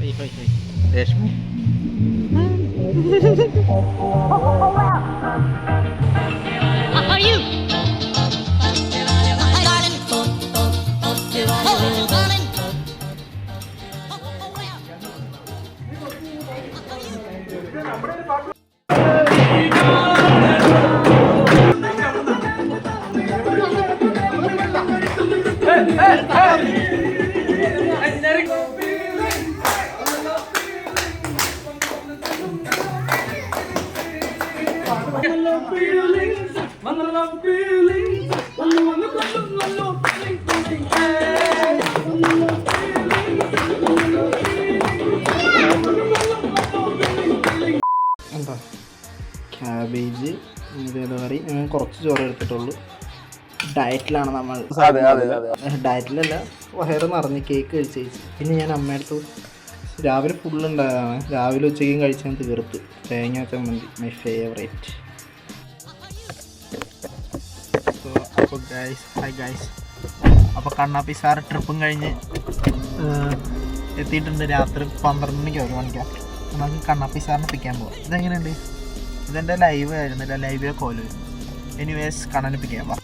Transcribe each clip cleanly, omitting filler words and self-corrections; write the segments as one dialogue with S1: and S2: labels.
S1: രേഷ്മി എന്താ ക്യാബേജ് ഇതേതാ കറി ഞാൻ കുറച്ച് ചോറ് എടുത്തിട്ടുള്ളൂ. ഡയറ്റിലാണ് നമ്മൾ. ഡയറ്റിലല്ല, വയറ് നിറഞ്ഞ് കേക്ക് കഴിച്ച്. പിന്നെ ഞാൻ അമ്മയടുത്ത് രാവിലെ ഫുള്ളുണ്ടായതാണ്. രാവിലെ ഉച്ചയ്ക്കും കഴിച്ചാൽ തീർത്ത്. തേങ്ങ ചമ്മന്തി മൈ ഫേവറേറ്റ്. അപ്പോൾ ഗൈസ്, ഹായ് ഗൈസ്. അപ്പോൾ കണ്ണാപ്പി സാർ ട്രിപ്പും കഴിഞ്ഞ് എത്തിയിട്ടുണ്ട്. രാത്രി 12 മണിക്കോ 1 മണിക്കോ നമുക്ക് കണ്ണാപ്പി സാറിനെ പിക്കാൻ പോകാം. ഇതെങ്ങനെയുണ്ട്? ഇതെൻ്റെ ലൈവ് ആയിരുന്നില്ല, ലൈവിലെ കോല്. എനിവേസ് കണ്ണനെ പിക്കാൻ പോവാം.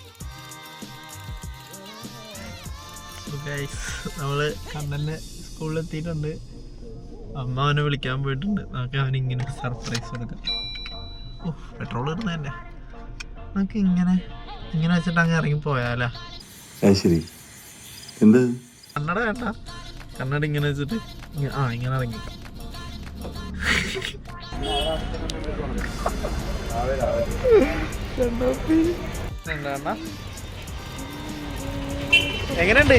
S1: ഗൈസ്, നമ്മൾ കണ്ണനെ സ്കൂളിലെത്തിയിട്ടുണ്ട്. അമ്മ അവനെ വിളിക്കാൻ പോയിട്ടുണ്ട്. നമുക്ക് അവനിങ്ങനെ സർപ്രൈസ് കൊടുക്കാം. ഓ, പെട്രോൾ ഇടുന്നതന്നെ. നമുക്ക് ഇങ്ങനെ വെച്ചിട്ട് അങ്ങ് ഇറങ്ങി പോയാലോ?
S2: ശരി. എന്ത്
S1: കണ്ണട വേണ്ട, കണ്ണട ഇങ്ങനെ വെച്ചിട്ട് ഇങ്ങനെ ഇറങ്ങിക്കാം. എങ്ങനെയുണ്ട്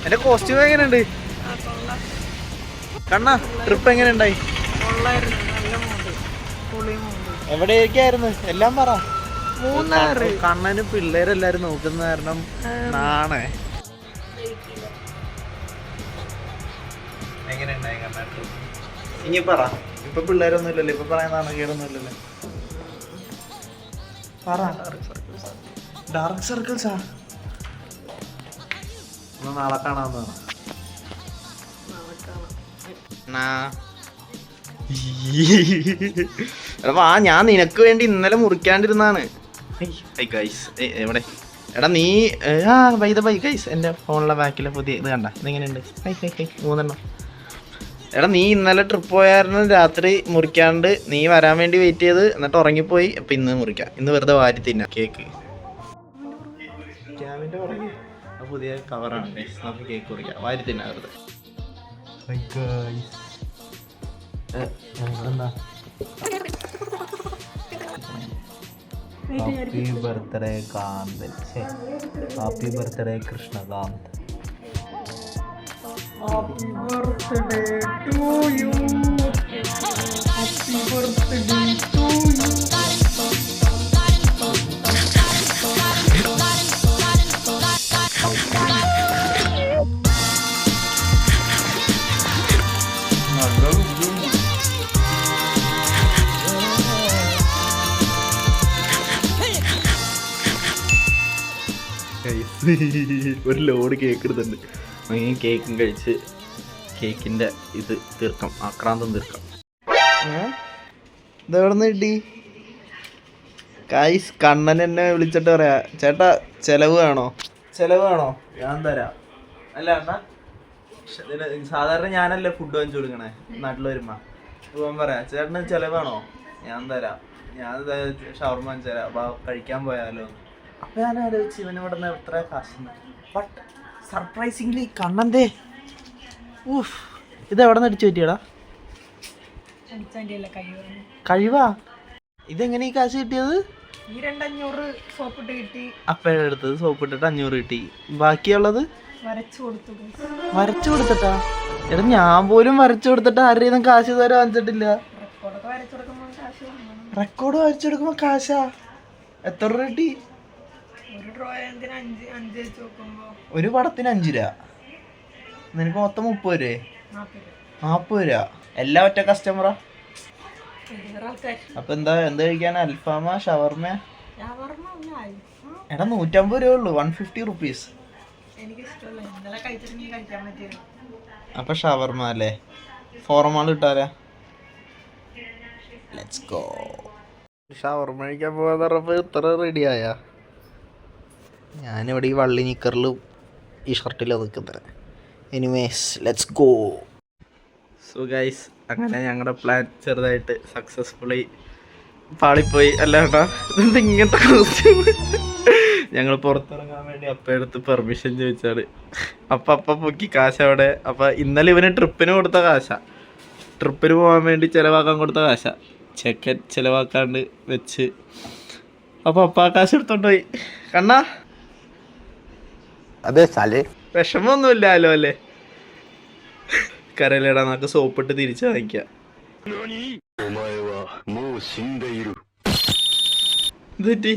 S1: എന്റെ കോസ്റ്റ്യൂം? എങ്ങനെയുണ്ട് കണ്ണ? ട്രിപ്പ് എങ്ങനെ ഉണ്ടായി? എവിടെയൊക്കെയായിരുന്നു എല്ലാം പറ. കണ്ണന് പിള്ളേരെല്ലാരും നോക്കുന്ന കാരണം നാണേ. എങ്ങനെയുണ്ടായി കണ്ണ ട്രിപ്പ്? ഇനി പറ. ഇപ്പൊ പിള്ളേരൊന്നും ഇല്ലല്ലോ, ഇപ്പൊ പറയാൻ നാണക്കേടൊന്നും ഇല്ലല്ലോ. പറ. ഡാർക്ക് സർക്കിൾസാ? നാളെ കാണാവുന്നതാണ്. ഞാൻ നിനക്ക് വേണ്ടി ഇന്നലെ മുറിക്കാണ്ടിരുന്നാണ്. എവിടെ എടാ നീ? ബൈ ഗൈസ്, എൻ്റെ ഫോണിലെ ബാക്കിലെ പുതിയ ഇത് കണ്ട? ഇതെങ്ങനെയുണ്ട്? 3 എടാ നീ ഇന്നലെ ട്രിപ്പ് പോയായിരുന്നു. രാത്രി മുറിക്കാണ്ട് നീ വരാൻ വേണ്ടി വെയിറ്റ് ചെയ്ത് എന്നിട്ട് ഉറങ്ങിപ്പോയി. അപ്പം ഇന്ന് മുറിക്കാം. ഇന്ന് വെറുതെ വാരി തിന്നാ കേക്ക്. ക്യാമിൻ്റെ പുറകെ പുതിയ കവറാണ്. നമുക്ക് കേക്ക് മുറിക്കാം, വാരി തിന്നാ വെറുതെ. Happy birthday Kanthan. Happy birthday Krishnakant. Happy birthday to you. Happy birthday to you. ഒരു ലോഡ് കേക്ക് എടുത്തിട്ടുണ്ട്. അങ്ങനെ കേക്കും കഴിച്ച് കേക്കിൻ്റെ ഇത് തീർക്കാം, ആക്രാന്തം തീർക്കാം. ഇതെവിടെ നിന്ന് കിട്ടി? കായ്സ് കണ്ണൻ എന്നെ വിളിച്ചിട്ട് പറയാ, ചേട്ടാ ചെലവ് വേണോ? ഞാൻ തരാം. അല്ല അണ്ണാ, സാധാരണ ഞാനല്ലേ ഫുഡ് വാങ്ങിച്ചു കൊടുക്കണേ നാട്ടിൽ വരുമ്പോ. പോകാൻ പറയാം, ചേട്ടന് ചെലവാണോ? ഞാൻ തരാം. ഞാൻ ഷവർമ വാങ്ങിച്ചു തരാം, അപ്പൊ കഴിക്കാൻ പോയാലോ? അപ്പൊ ഞാൻ ആലോചിച്ച് ഇവനിവിടെ നിന്ന് എത്ര കാശുണ്ട്. ബട്ട് സർപ്രൈസിംഗ്ലി കണ്ണന്തേ ഇതെവിടെ നിന്ന് അടിച്ചു പറ്റിയടാ? കഴിവാ? ഇതെങ്ങനെ ഈ കാശ് കിട്ടിയത്? അപ്പഴ എടുത്തത് സോപ്പ് ഇട്ടിട്ട് 500 കിട്ടി. ബാക്കിയുള്ളത് വരച്ചു കൊടുത്തിട്ടാ? എടാ ഞാൻ പോലും വരച്ചു കൊടുത്തിട്ട് ആരുടെയും കാശ് ഇതുവരെ വാങ്ങിച്ചിട്ടില്ല. റെക്കോർഡ് വരച്ചു കൊടുക്കുമ്പോ കാശാ? എത്ര രൂപ കിട്ടി? ഒരു പടത്തിന് 5 രൂപ. നിനക്ക് മൊത്തം 30 രൂപ? 40 രൂപ. എല്ലാം ഒറ്റ കസ്റ്റമറാ? അപ്പൊ എന്താ കഴിക്കാൻ? അൽഫാമ, ഷവർമ? എടാ 150 രൂപ ഉള്ളു, 150 റുപ്പീസ്. അപ്പൊ ഷവർമ അല്ലേ? ഫോർമാൾ ഇട്ടാരാ? Let's go. ഷവർമ കഴിക്കാൻ പോകാന്ന് പറഞ്ഞപ്പോൾ ഇത്ര റെഡിയായ? ഞാനിവിടെ ഈ വള്ളി നിക്കറിലും ഈ ഷർട്ടിലാണ് നിൽക്കുന്നത്. Anyways let's go. So guys, അങ്ങനെ ഞങ്ങളുടെ പ്ലാൻ ചെറുതായിട്ട് സക്സസ്ഫുള്ളി പാളിപ്പോയി. അല്ലാണ്ടാ ഇതെന്താ ഇങ്ങനത്തെ കോസ്റ്റ്യൂം? ഞങ്ങൾ പുറത്തിറങ്ങാൻ വേണ്ടി അപ്പടുത്ത് പെർമിഷൻ ചോദിച്ചാണ്. അപ്പം പൊക്കി കാശ് അവിടെ. അപ്പം ഇന്നലെ ഇവന് ട്രിപ്പിന് കൊടുത്ത കാശാ, ട്രിപ്പിന് പോകാൻ വേണ്ടി ചിലവാക്കാൻ കൊടുത്ത കാശാ. ചെക്കൻ ചിലവാക്കാണ്ട് വെച്ച് അപ്പം ആ കാശ് എടുത്തോണ്ട് പോയി. കണ്ണാ
S3: അതെ സാലേ
S1: വിഷമൊന്നുമില്ലല്ലോ അല്ലേ? കരയിലിടാൻ നമുക്ക് സോപ്പിട്ട് തിരിച്ചു വാങ്ങിക്കാം. ഇത് പറ്റി